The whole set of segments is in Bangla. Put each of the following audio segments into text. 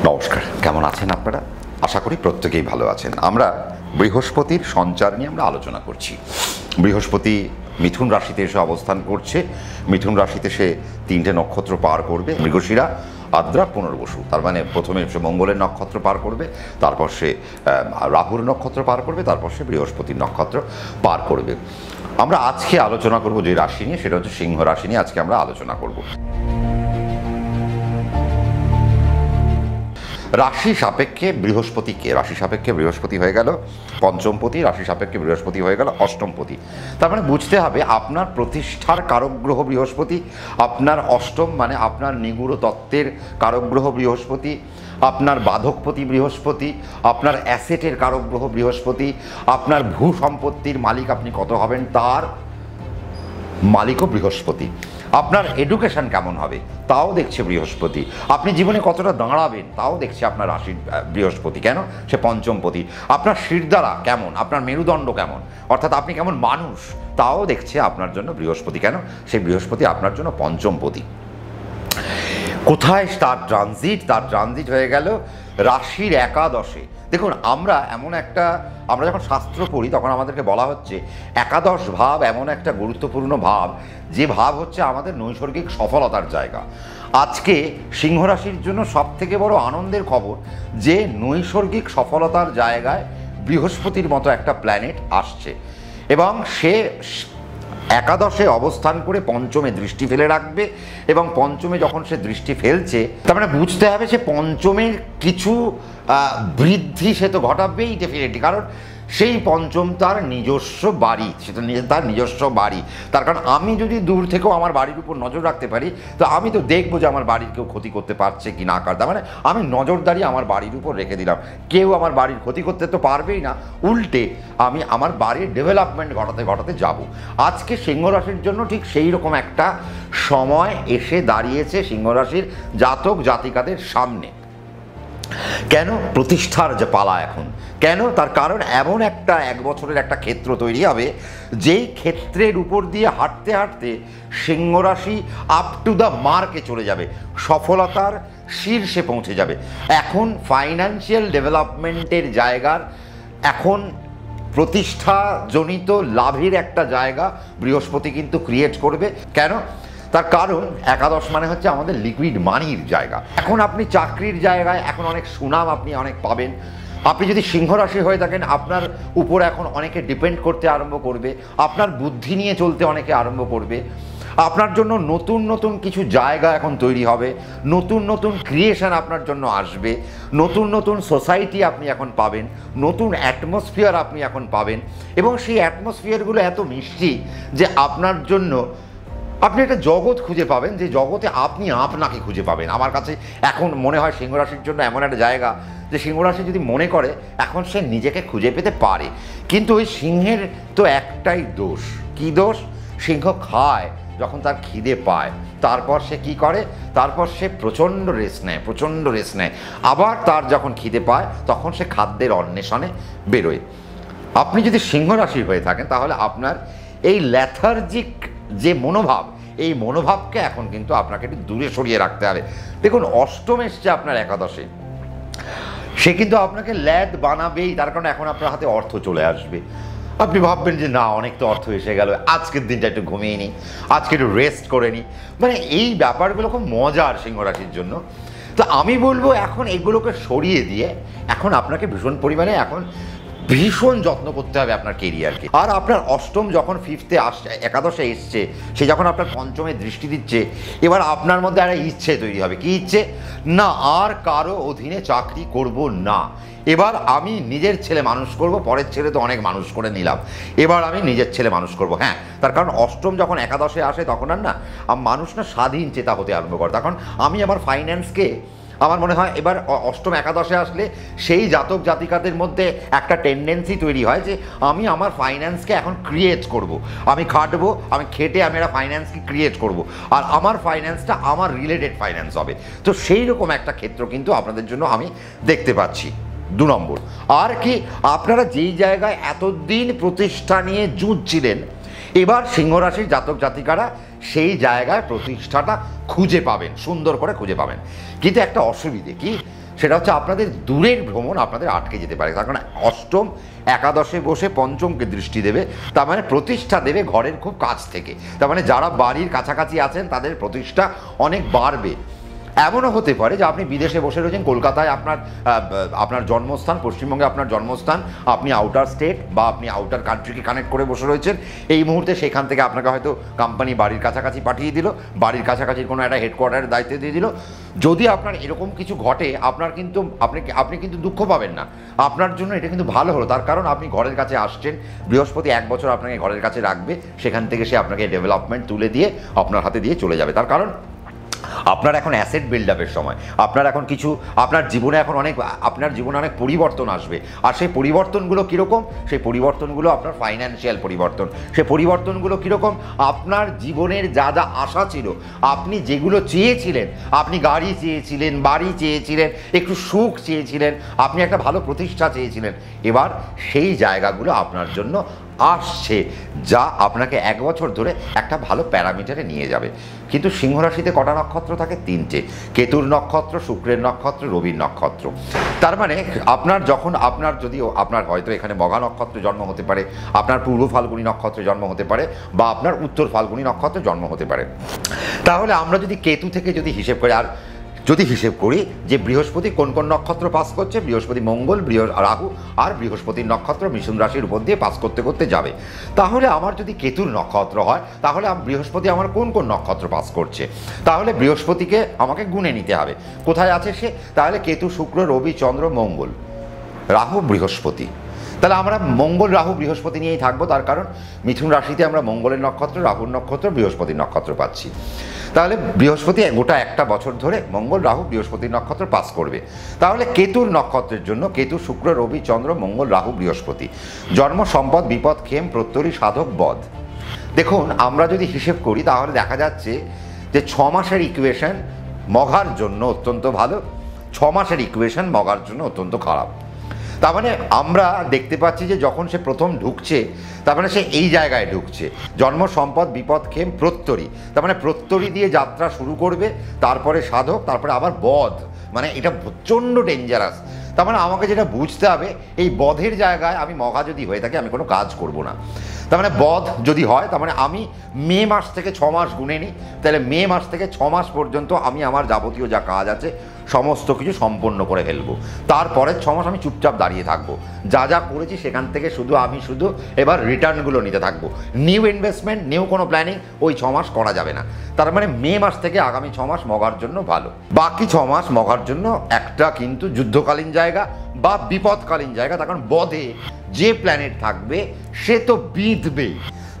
নমস্কার, কেমন আছেন আপনারা? আশা করি প্রত্যেকেই ভালো আছেন। আমরা বৃহস্পতির সঞ্চার নিয়ে আমরা আলোচনা করছি। বৃহস্পতি মিথুন রাশিতে এসে অবস্থান করছে। মিথুন রাশিতে সে 3টে নক্ষত্র পার করবে, মৃগশিরা, আদ্রা, পুনর্বসু। তার মানে প্রথমে সে মঙ্গলের নক্ষত্র পার করবে, তারপর সে রাহুর নক্ষত্র পার করবে, তারপর সে বৃহস্পতির নক্ষত্র পার করবে। আমরা আজকে আলোচনা করব যে রাশি নিয়ে, সেটা হচ্ছে সিংহ রাশি নিয়ে আজকে আমরা আলোচনা করব। রাশি সাপেক্ষে বৃহস্পতি কে? রাশি সাপেক্ষে বৃহস্পতি হয়ে গেল পঞ্চমপতি, রাশি সাপেক্ষে বৃহস্পতি হয়ে গেল অষ্টমপতি। তার মানে বুঝতে হবে আপনার প্রতিষ্ঠার কারক গ্রহ বৃহস্পতি, আপনার অষ্টম মানে আপনার নিগূঢ় তত্ত্বের কারক গ্রহ বৃহস্পতি, আপনার বাধকপতি বৃহস্পতি, আপনার অ্যাসেটের কারক গ্রহ বৃহস্পতি, আপনার ভূ সম্পত্তির মালিক আপনি কত হবেন তার মালিকও বৃহস্পতি, আপনার এডুকেশন কেমন হবে তাও দেখছে বৃহস্পতি, আপনি জীবনে কতটা দাঁড়াবেন তাও দেখছে আপনার রাশির বৃহস্পতি। কেন? সে পঞ্চমপতি। আপনার শিরদাঁড়া কেমন, আপনার মেরুদণ্ড কেমন, অর্থাৎ আপনি কেমন মানুষ তাও দেখছে আপনার জন্য বৃহস্পতি। কেন? সেই বৃহস্পতি আপনার জন্য পঞ্চমপতি। কোথায় তার ট্রানজিট? তার ট্রানজিট হয়ে গেল রাশির একাদশে। দেখুন, আমরা যখন শাস্ত্র পড়ি তখন আমাদেরকে বলা হচ্ছে একাদশ ভাব এমন একটা গুরুত্বপূর্ণ ভাব, যে ভাব হচ্ছে আমাদের নৈসর্গিক সফলতার জায়গা। আজকে সিংহ রাশির জন্য সবথেকে বড় আনন্দের খবর যে নৈসর্গিক সফলতার জায়গায় বৃহস্পতির মতো একটা প্ল্যানেট আসছে এবং সে একাদশে অবস্থান করে পঞ্চমে দৃষ্টি ফেলে রাখবে। এবং পঞ্চমে যখন সে দৃষ্টি ফেলছে তার মানে বুঝতে হবে সে পঞ্চমের কিছু বৃদ্ধি সে তো ঘটাবেই ডেফিনেটলি, কারণ সেই পঞ্চম তার নিজস্ব বাড়ি, সেটা তার নিজস্ব বাড়ি। তার কারণ আমি যদি দূর থেকেও আমার বাড়ির উপর নজর রাখতে পারি তো আমি তো দেখবো যে আমার বাড়ির কেউ ক্ষতি করতে পারছে কি না করতে, মানে আমি নজরদারি আমার বাড়ির উপর রেখে দিলাম। কেউ আমার বাড়ির ক্ষতি করতে তো পারবেই না, উল্টে আমি আমার বাড়ির ডেভেলপমেন্ট ঘটাতে যাব। আজকে সিংহ রাশির জন্য ঠিক সেই রকম একটা সময় এসে দাঁড়িয়েছে সিংহ রাশির জাতক জাতিকাদের সামনে। কেন? প্রতিষ্ঠার যে পালা এখন। কেন? তার কারণ এমন একটা 1 বছরের একটা ক্ষেত্র তৈরি হবে যেই ক্ষেত্রের উপর দিয়ে হাঁটতে হাঁটতে সিংহ রাশি আপ টু দ্য মার্কে চলে যাবে, সফলতার শীর্ষে পৌঁছে যাবে। এখন ফাইন্যান্সিয়াল ডেভেলপমেন্টের জায়গার, এখন প্রতিষ্ঠাজনিত লাভের একটা জায়গা বৃহস্পতি কিন্তু ক্রিয়েট করবে। কেন? তার কারণ একাদশ মানে হচ্ছে আমাদের লিকুইড মানির জায়গা। এখন আপনি চাকরির জায়গায় এখন অনেক সুনাম আপনি অনেক পাবেন। আপনি যদি সিংহ রাশি হয়ে থাকেন আপনার উপর এখন অনেকে ডিপেন্ড করতে আরম্ভ করবে, আপনার বুদ্ধি নিয়ে চলতে অনেকে আরম্ভ করবে। আপনার জন্য নতুন নতুন কিছু জায়গা এখন তৈরি হবে, নতুন নতুন ক্রিয়েশন আপনার জন্য আসবে, নতুন নতুন সোসাইটি আপনি এখন পাবেন, নতুন অ্যাটমসফিয়ার আপনি এখন পাবেন। এবং সেই অ্যাটমসফিয়ারগুলো এত মিষ্টি যে আপনার জন্য আপনি একটা জগৎ খুঁজে পাবেন, যে জগতে আপনি আপনাকে খুঁজে পাবেন। আমার কাছে এখন মনে হয় সিংহ রাশির জন্য এমন একটা জায়গা যে সিংহ রাশি যদি মনে করে এখন সে নিজেকে খুঁজে পেতে পারে। কিন্তু ওই সিংহের তো একটাই দোষ। কি দোষ? সিংহ খায় যখন তার খিদে পায়, তারপর সে কি করে? তারপর সে প্রচণ্ড রেস্ট নেয়। আবার তার যখন খিদে পায় তখন সে খাদ্যের অন্বেষণে বেরোয়। আপনি যদি সিংহ রাশি হয়ে থাকেন তাহলে আপনার এই ল্যাথার্জিক যে মনোভাব, এই মনোভাবকে এখন কিন্তু আপনাকে একটু দূরে সরিয়ে রাখতে হবে। দেখুন, অষ্টম এসছে আপনার একাদশে, সে কিন্তু আপনাকে ল্যাদ বানাবেই। তার কারণ এখন আপনার হাতে অর্থ চলে আসবে। আপনি ভাববেন যে না, অনেক তো অর্থ এসে গেল, আজকের দিনটা একটু ঘুমিয়ে নিই, আজকে একটু রেস্ট করে নিই। মানে এই ব্যাপারগুলো খুব মজার সিংহ রাশির জন্য। তো আমি বলবো এখন এগুলোকে সরিয়ে দিয়ে এখন আপনাকে ভীষণ যত্ন করতে হবে আপনার কেরিয়ারকে। আর আপনার অষ্টম যখন ফিফথে আসছে, একাদশে এসছে, সে যখন আপনার পঞ্চমে দৃষ্টি দিচ্ছে, এবার আপনার মধ্যে একটা ইচ্ছে তৈরি হবে। কি ইচ্ছে? না আর কারো অধীনে চাকরি করব না, এবার আমি নিজের ছেলে মানুষ করব। পরের ছেলে তো অনেক মানুষ করে নিলাম, এবার আমি নিজের ছেলে মানুষ করব। হ্যাঁ, তার কারণ অষ্টম যখন একাদশে আসে তখন আর না মানুষ না স্বাধীন চেতা হতে আরম্ভ করে। তখন আমি আমার ফাইন্যান্সকে, আমার মনে হয় এবার অষ্টম একাদশে আসলে সেই জাতক জাতিকাদের মধ্যে একটা টেন্ডেন্সি তৈরি হয় যে আমি আমার ফাইন্যান্সকে এখন ক্রিয়েট করব। আমি খাটবো, আমি খেটে আমি একটা ফাইন্যান্সকে ক্রিয়েট করব, আর আমার ফাইন্যান্সটা আমার রিলেটেড ফাইন্যান্স হবে। তো সেই রকম একটা ক্ষেত্র কিন্তু আপনাদের জন্য আমি দেখতে পাচ্ছি। 2 নম্বর, আর কি, আপনারা যেই জায়গায় এতদিন প্রতিষ্ঠা নিয়ে জুঝছিলেন, এবার সিংহ রাশির জাতক জাতিকারা সেই জায়গায় প্রতিষ্ঠাটা খুঁজে পাবেন, সুন্দর করে খুঁজে পাবেন। কিন্তু একটা অসুবিধে কি, সেটা হচ্ছে আপনাদের দূরের ভ্রমণ আপনাদের আটকে যেতে পারে। তার কারণ অষ্টম একাদশে বসে পঞ্চমকে দৃষ্টি দেবে, তার মানে প্রতিষ্ঠা দেবে ঘরের খুব কাছ থেকে। তার মানে যারা বাড়ির কাছাকাছি আছেন তাদের প্রতিষ্ঠা অনেক বাড়বে। এমনও হতে পারে যে আপনি বিদেশে বসে রয়েছেন, কলকাতায় আপনার জন্মস্থান, পশ্চিমবঙ্গে আপনার জন্মস্থান, আপনি আউটার স্টেট বা আপনি আউটার কান্ট্রিকে কানেক্ট করে বসে রয়েছেন। এই মুহূর্তে সেখান থেকে আপনাকে হয়তো কোম্পানি বাড়ির কাছাকাছি পাঠিয়ে দিল, বাড়ির কাছাকাছি কোনো একটা হেডকোয়ার্টারের দায়িত্ব দিয়ে দিল। যদি আপনার এরকম কিছু ঘটে, আপনার কিন্তু আপনি কিন্তু দুঃখ পাবেন না, আপনার জন্য এটা কিন্তু ভালো হলো। তার কারণ আপনি ঘরের কাছে আসছেন, বৃহস্পতি 1 বছর আপনাকে ঘরের কাছে রাখবে, সেখান থেকে সে আপনাকে ডেভেলপমেন্ট তুলে দিয়ে আপনার হাতে দিয়ে চলে যাবে। তার কারণ আপনার এখন অ্যাসেট বিল্ড আপের সময়, আপনার এখন কিছু আপনার জীবনে অনেক পরিবর্তন আসবে। আর সেই পরিবর্তনগুলো কীরকম? সেই পরিবর্তনগুলো আপনার ফাইন্যান্সিয়াল পরিবর্তন। সেই পরিবর্তনগুলো কীরকম? আপনার জীবনের যা যা আশা ছিল, আপনি যেগুলো চেয়েছিলেন, আপনি গাড়ি চেয়েছিলেন, বাড়ি চেয়েছিলেন, একটু সুখ চেয়েছিলেন, আপনি একটা ভালো প্রতিষ্ঠা চেয়েছিলেন, এবার সেই জায়গাগুলো আপনার জন্য আসছে, যা আপনাকে 1 বছর ধরে একটা ভালো প্যারামিটারে নিয়ে যাবে। কিন্তু সিংহ রাশিতে কটা নক্ষত্র থাকে? 3টে। কেতুর নক্ষত্র, শুক্রের নক্ষত্র, রবির নক্ষত্র। তার মানে আপনার হয়তো এখানে মঘা নক্ষত্রে জন্ম হতে পারে, আপনার পূর্ব ফাল্গুনী নক্ষত্রে জন্ম হতে পারে, বা আপনার উত্তর ফাল্গুনী নক্ষত্রে জন্ম হতে পারে। তাহলে আমরা যদি কেতু থেকে হিসেব করি যে বৃহস্পতি কোন কোন নক্ষত্র পাস করছে, বৃহস্পতি মঙ্গল, রাহু আর বৃহস্পতির নক্ষত্র মিথুন রাশির উপর দিয়ে পাস করতে করতে যাবে। তাহলে আমার যদি কেতুর নক্ষত্র হয়, তাহলে বৃহস্পতি আমার কোন কোন নক্ষত্র পাস করছে, তাহলে বৃহস্পতিকে আমাকে গুণে নিতে হবে কোথায় আছে সে। তাহলে কেতু, শুক্র, রবি, চন্দ্র, মঙ্গল, রাহু, বৃহস্পতি। তাহলে আমরা মঙ্গল, রাহু, বৃহস্পতি নিয়েই থাকবো। তার কারণ মিথুন রাশিতে আমরা মঙ্গলের নক্ষত্র, রাহুর নক্ষত্র, বৃহস্পতির নক্ষত্র পাচ্ছি। তাহলে বৃহস্পতি গোটা 1টা বছর ধরে মঙ্গল, রাহু, বৃহস্পতির নক্ষত্র পাস করবে। তাহলে কেতুর নক্ষত্রের জন্য কেতু, শুক্র, রবি, চন্দ্র, মঙ্গল, রাহু, বৃহস্পতি। জন্ম, সম্পদ, বিপদ, ক্ষেম, প্রত্যরী, সাধক, বধ। দেখুন, আমরা যদি হিসেব করি তাহলে দেখা যাচ্ছে যে 6 মাসের ইকুয়েশন মঘার জন্য অত্যন্ত ভালো, 6 মাসের ইকুয়েশন মঘার জন্য অত্যন্ত খারাপ। তার মানে আমরা দেখতে পাচ্ছি যে যখন সে প্রথম ঢুকছে, তার মানে সে এই জায়গায় ঢুকছে, জন্ম, সম্পদ, বিপদ, ক্ষেম, প্রত্যরী। তার মানে প্রত্যরী দিয়ে যাত্রা শুরু করবে, তারপরে সাধক, তারপরে আবার বধ। মানে এটা প্রচণ্ড ডেঞ্জারাস। তার মানে আমাকে যেটা বুঝতে হবে, এই বধের জায়গায় আমি মঘা যদি হয়ে থাকি, আমি কোনো কাজ করব না। তার মানে বধ যদি হয়, তার মানে আমি মে মাস থেকে 6 মাস গুনে নিই, তাহলে মে মাস থেকে 6 মাস পর্যন্ত আমি আমার যাবতীয় যা কাজ আছে সমস্ত কিছু সম্পন্ন করে ফেলবো। তারপরের 6 মাস আমি চুপচাপ দাঁড়িয়ে থাকবো, যা যা করেছি সেখান থেকে আমি শুধু এবার রিটার্নগুলো নিতে থাকবো। নিউ ইনভেস্টমেন্ট, নিউ কোনো প্ল্যানিং ওই 6 মাস করা যাবে না। তার মানে মে মাস থেকে আগামী 6 মাস মঘার জন্য ভালো। বাকি 6 মাস মঘার জন্য একটা কিন্তু যুদ্ধকালীন জায়গা বা বিপদকালীন জায়গা। তার কারণ বধে যে প্ল্যানেট থাকবে সে তো বিঁধবেই।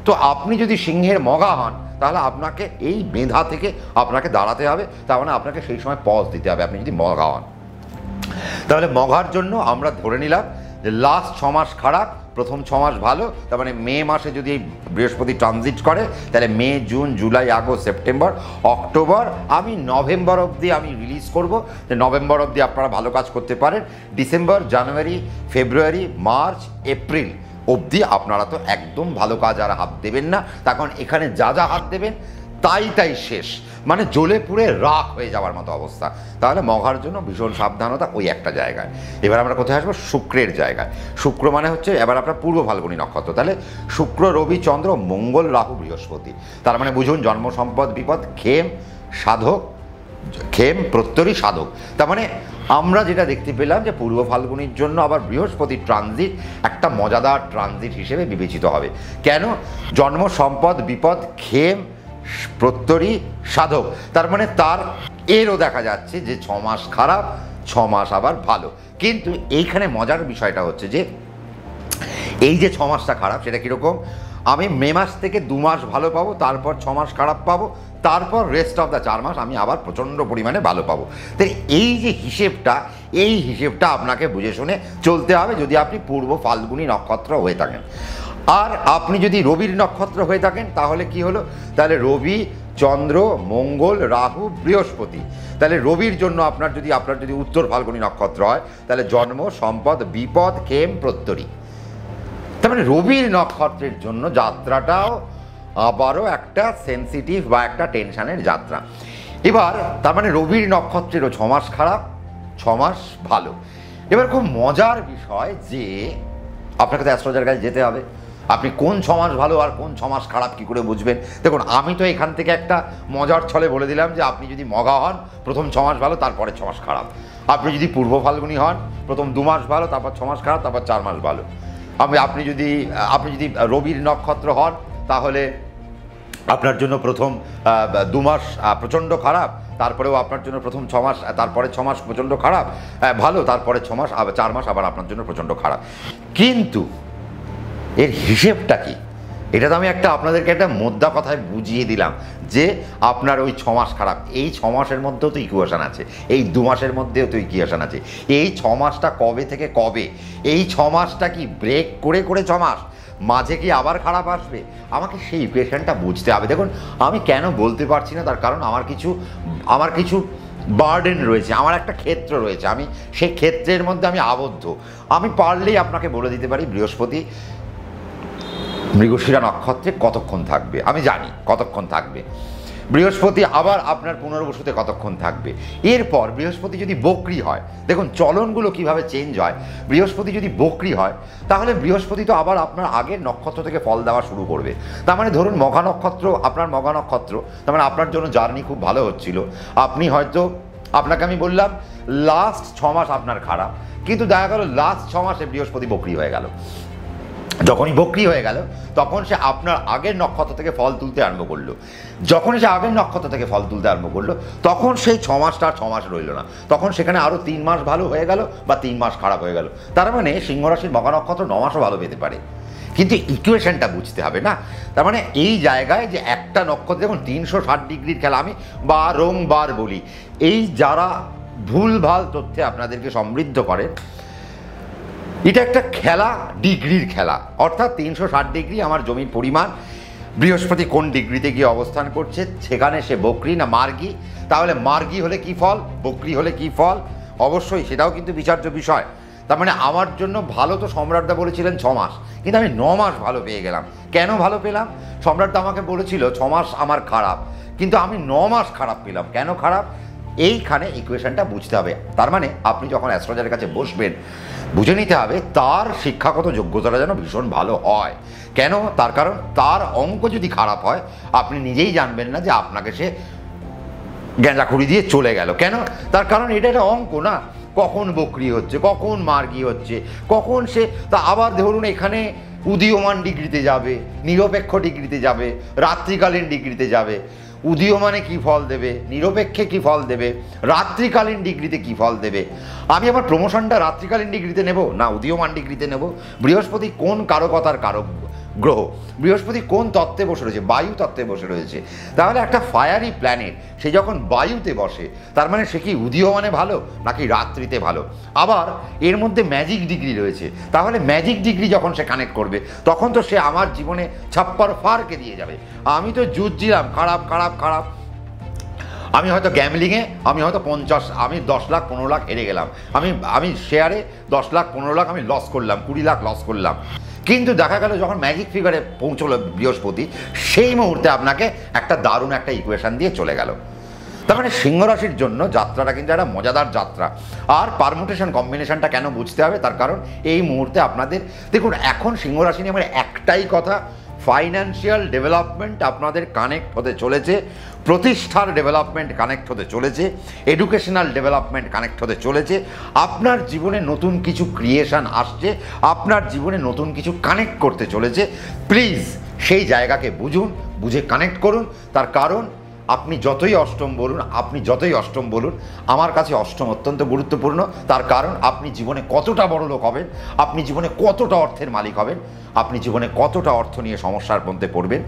তো আপনি যদি সিংহের মঘা হন, তাহলে আপনাকে এই মেধা থেকে আপনাকে দাঁড়াতে হবে। তার মানে আপনাকে সেই সময় পজ দিতে হবে আপনি যদি মঘা হন। তাহলে মঘার জন্য আমরা ধরে নিলাম যে লাস্ট 6 মাস খারাপ, প্রথম 6 মাস ভালো। তার মানে মে মাসে যদি এই বৃহস্পতি ট্রানজিট করে, তাহলে May, June, July, August, September, October, আমি নভেম্বর অবধি আমি রিলিজ করব যে নভেম্বর অবধি আপনারা ভালো কাজ করতে পারেন। ডিসেম্বর, জানুয়ারি, ফেব্রুয়ারি, মার্চ, এপ্রিল অবধি আপনারা তো একদম ভালো কাজ আর হাত দেবেন না। তখন এখানে যা যা হাত দেবেন তাই শেষ, মানে জ্বলে পুড়ে রাখ হয়ে যাওয়ার মতো অবস্থা। তাহলে মঘার জন্য ভীষণ সাবধানতা ওই একটা জায়গায়। এবার আমরা কোথায় আসবো? শুক্রের জায়গায়। শুক্র মানে হচ্ছে এবার আপনার পূর্ব ফাল্গুনী নক্ষত্র। তাহলে শুক্র, রবি, চন্দ্র, মঙ্গল, রাহু, বৃহস্পতি। তার মানে বুঝুন, জন্ম, সম্পদ, বিপদ, ক্ষেম, সাধক, ক্ষেম, প্রত্যরী, সাধক। তার মানে আমরা যেটা দেখতে পেলাম যে পূর্ব ফাল্গুনির জন্য আবার বৃহস্পতির ট্রানজিট একটা মজাদার ট্রানজিট হিসেবে বিবেচিত হবে। কেন? জন্ম, সম্পদ, বিপদ, ক্ষেম, প্রত্যরী, সাধক। তার মানে এরও দেখা যাচ্ছে যে 6 মাস খারাপ, 6 মাস আবার ভালো। কিন্তু এইখানে মজার বিষয়টা হচ্ছে যে এই যে 6 মাসটা খারাপ, সেটা কীরকম? আমি মে মাস থেকে 2 মাস ভালো পাবো, তারপর 6 মাস খারাপ পাবো, তারপর রেস্ট অফ দ্য 4 মাস আমি আবার প্রচণ্ড পরিমাণে ভালো পাবো। তাই এই যে হিসেবটা আপনাকে বুঝে শুনে চলতে হবে যদি আপনি পূর্ব ফাল্গুনী নক্ষত্র হয়ে থাকেন। আর আপনি যদি রবির নক্ষত্র হয়ে থাকেন তাহলে কি হলো? তাহলে রবি, চন্দ্র, মঙ্গল, রাহু, বৃহস্পতি। তাহলে রবির জন্য আপনার যদি উত্তর ফাল্গুনী নক্ষত্র হয়, তাহলে জন্ম, সম্পদ, বিপদ, ক্ষেম, প্রত্যরী। তার মানে রবির নক্ষত্রের জন্য যাত্রাটাও আবারও একটা সেন্সিটিভ বা একটা টেনশনের যাত্রা। এবার তার মানে রবির নক্ষত্রেরও 6 মাস খারাপ, মাস ভালো। এবার খুব মজার বিষয় যে আপনাকে তো অ্যাস্ট্রোলজার কাছে যেতে হবে। আপনি কোন 6 মাস ভালো আর কোন 6 মাস খারাপ কী করে বুঝবেন? দেখুন, আমি তো এখান থেকে একটা মজার ছলে বলে দিলাম যে আপনি যদি মঘা হন প্রথম 6 মাস ভালো, তারপরে 6 মাস খারাপ। আপনি যদি পূর্ব ফাল্গুনী হন প্রথম 2 মাস ভালো, তারপর 6 মাস খারাপ, তারপর 4 মাস ভালো। আপনি যদি রবির নক্ষত্র হন তাহলে আপনার জন্য প্রথম 2 মাস প্রচণ্ড খারাপ, তারপরেও আপনার জন্য প্রথম 6 মাস, তারপরে 6 মাস প্রচণ্ড খারাপ ভালো, তারপরে 6 মাস 4 মাস আবার আপনার জন্য প্রচণ্ড খারাপ। কিন্তু এর হিসেবটা কি? এটা তো আমি আপনাদেরকে একটা মোদ্দা কথায় বুঝিয়ে দিলাম যে আপনার ওই 6 মাস খারাপ, এই 6 মাসের মধ্যেও তো ইকুয়েশন আছে, এই 2 মাসের মধ্যেও তো ইকুয়েশন আছে। এই 6 মাসটা কবে থেকে কবে? এই 6 মাসটা কি ব্রেক করে 6 মাস মাঝে কি আবার খারাপ আসবে? আমাকে সেই ইকুয়েশনটা বুঝতে হবে। দেখুন, আমি কেন বলতে পারছি না, তার কারণ আমার কিছু বার্ডেন রয়েছে, আমার একটা ক্ষেত্র রয়েছে, আমি সেই ক্ষেত্রের মধ্যে আমি আবদ্ধ। আমি পারলেই আপনাকে বলে দিতে পারি বৃহস্পতি মৃগশিরা নক্ষত্রে কতক্ষণ থাকবে, আমি জানি কতক্ষণ থাকবে। বৃহস্পতি আবার আপনার পুনর্বসুতে কতক্ষণ থাকবে। এরপর বৃহস্পতি যদি বক্রি হয়, দেখুন চলনগুলো কিভাবে চেঞ্জ হয়। বৃহস্পতি যদি বক্রি হয় তাহলে বৃহস্পতি তো আবার আপনার আগের নক্ষত্র থেকে ফল দেওয়া শুরু করবে। তার মানে ধরুন মঘা নক্ষত্র, আপনার মঘা নক্ষত্র, তার মানে আপনার জন্য জার্নি খুব ভালো হচ্ছিল। আপনি হয়তো, আপনাকে আমি বললাম লাস্ট 6 মাস আপনার খারাপ, কিন্তু দেখা গেল লাস্ট 6 মাসে বৃহস্পতি বক্রি হয়ে গেল। যখনই বক্রি হয়ে গেল তখন সে আপনার আগের নক্ষত্র থেকে ফল তুলতে আরম্ভ করলো। যখন সে আগের নক্ষত্র থেকে ফল তুলতে আরম্ভ করলো তখন সেই 6 মাসটা আর 6 মাস রইল না, তখন সেখানে আরও 3 মাস ভালো হয়ে গেল বা 3 মাস খারাপ হয়ে গেল। তার মানে সিংহ রাশির মঘা নক্ষত্র 9 মাসও ভালো পেতে পারে, কিন্তু ইকুয়েশনটা বুঝতে হবে না। তার মানে এই জায়গায় যে একটা নক্ষত্র, দেখুন 360 ডিগ্রির খেলা, আমি বারংবার বলি, এই যারা ভুলভাল তথ্যে আপনাদেরকে সমৃদ্ধ করে, এটা একটা খেলা, ডিগ্রির খেলা। অর্থাৎ 360 ডিগ্রি আমার জমির পরিমাণ, বৃহস্পতি কোন ডিগ্রিতে গিয়ে অবস্থান করছে, সেখানে সে বক্রি না মার্গী, তাহলে মার্গী হলে কি ফল, বক্রি হলে কি ফল, অবশ্যই সেটাও কিন্তু বিচার্য বিষয়। তার মানে আমার জন্য ভালো তো সম্রাটদা বলেছিলেন 6 মাস, কিন্তু আমি 9 মাস ভালো পেয়ে গেলাম। কেন ভালো পেলাম? সম্রাটদা আমাকে বলেছিল 6 মাস আমার খারাপ, কিন্তু আমি 9 মাস খারাপ পেলাম। কেন খারাপ? এইখানে ইকুয়েশনটা বুঝতে হবে। তার মানে আপনি যখন অ্যাস্ট্রোলজারের কাছে বসবেন, বুঝে নিতে হবে তার শিক্ষাগত যোগ্যতাটা যেন ভীষণ ভালো হয়। কেন? তার কারণ তার অঙ্ক যদি খারাপ হয় আপনি নিজেই জানবেন না যে আপনাকে সে গেঁজাখুরি দিয়ে চলে গেল। কেন? তার কারণ এটা একটা অঙ্ক না, কখন বক্রি হচ্ছে, কখন মার্গী হচ্ছে, কখন সে, তা আবার ধরুন এখানে উদীয়মান ডিগ্রিতে যাবে, নিরপেক্ষ ডিগ্রিতে যাবে, রাত্রিকালীন ডিগ্রিতে যাবে। উদীয়মানে কি ফল দেবে, নিরপেক্ষে কি ফল দেবে, রাত্রিকালীন ডিগ্রিতে কি ফল দেবে। আমি আমার প্রমোশনটা রাত্রিকালীন ডিগ্রিতে নেব না উদীয়মান ডিগ্রিতে নেব? বৃহস্পতি কোন কারকতার কারক গ্রহ, বৃহস্পতি কোন তত্ত্বে বসে রয়েছে, বায়ু তত্ত্বে বসে রয়েছে। তাহলে একটা ফায়ারি প্ল্যানেট সে যখন বায়ুতে বসে, তার মানে সে কি উদীয়মানে ভালো নাকি রাত্রিতে ভালো? আবার এর মধ্যে ম্যাজিক ডিগ্রি রয়েছে, তাহলে ম্যাজিক ডিগ্রি যখন সে কানেক্ট করবে তখন তো সে আমার জীবনে ছাপ্পার ফারকে দিয়ে যাবে। আমি তো জুঝছিলাম খারাপ খারাপ খারাপ, আমি হয়তো গ্যামলিংয়ে আমি হয়তো 10 লাখ 15 লাখ হেরে গেলাম, আমি শেয়ারে 10 লাখ 15 লাখ আমি লস করলাম, 20 লাখ লস করলাম। কিন্তু দেখা গেল যখন ম্যাজিক ফিগারে পৌঁছলো বৃহস্পতি, সেই মুহূর্তে আপনাকে একটা দারুণ একটা ইকুয়েশন দিয়ে চলে গেল। তার মানে সিংহ রাশির জন্য যাত্রাটা কিন্তু একটা মজাদার যাত্রা। আর পারমুটেশন কম্বিনেশনটা কেন বুঝতে হবে, তার কারণ এই মুহূর্তে আপনাদের, দেখুন এখন সিংহ রাশি নিয়ে আমার একটাই কথা, ফাইন্যান্সিয়াল ডেভেলপমেন্ট আপনাদের কানেক্ট হতে চলেছে, প্রতিষ্ঠার ডেভেলপমেন্ট কানেক্ট হতে চলেছে, এডুকেশনাল ডেভেলপমেন্ট কানেক্ট হতে চলেছে। আপনার জীবনে নতুন কিছু ক্রিয়েশন আসছে, আপনার জীবনে নতুন কিছু কানেক্ট করতে চলেছে। প্লিজ সেই জায়গাকে বুঝুন, বুঝে কানেক্ট করুন। তার কারণ আপনি যতই অষ্টম বলুন আমার কাছে অষ্টম অত্যন্ত গুরুত্বপূর্ণ। তার কারণ আপনি জীবনে কতটা বড় লোক হবেন, আপনি জীবনে কতটা অর্থের মালিক হবেন, আপনি জীবনে কতটা অর্থ নিয়ে সমস্যার মধ্যে পড়বেন,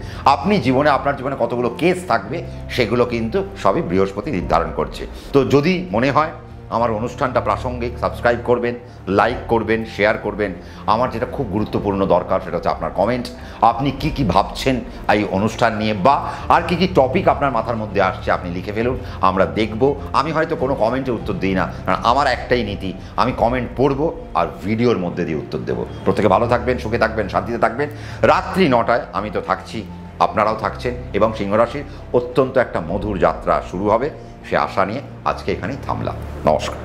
আপনার জীবনে কতগুলো কেস থাকবে, সেগুলো কিন্তু সবই বৃহস্পতি নির্ধারণ করছে। তো যদি মনে হয় আমার অনুষ্ঠানটা প্রাসঙ্গিক, সাবস্ক্রাইব করবেন, লাইক করবেন, শেয়ার করবেন। আমার যেটা খুব গুরুত্বপূর্ণ দরকার সেটা হচ্ছে আপনার কমেন্ট। আপনি কি কি ভাবছেন এই অনুষ্ঠান নিয়ে, বা আর কি কি টপিক আপনার মাথার মধ্যে আসছে আপনি লিখে ফেলুন, আমরা দেখব। আমি হয়তো কোনো কমেন্টে উত্তর দিই না, কারণ আমার একটাই নীতি, আমি কমেন্ট পড়ব আর ভিডিওর মধ্যে দিয়ে উত্তর দেবো। প্রত্যেকে ভালো থাকবেন, সুখে থাকবেন, শান্তিতে থাকবেন। রাত্রি 9টায় আমি তো থাকছি, আপনারাও থাকছেন, এবং সিংহরাশির অত্যন্ত একটা মধুর যাত্রা শুরু হবে, সে আশা নিয়ে আজকে এখানেই থামলাম। নমস্কার।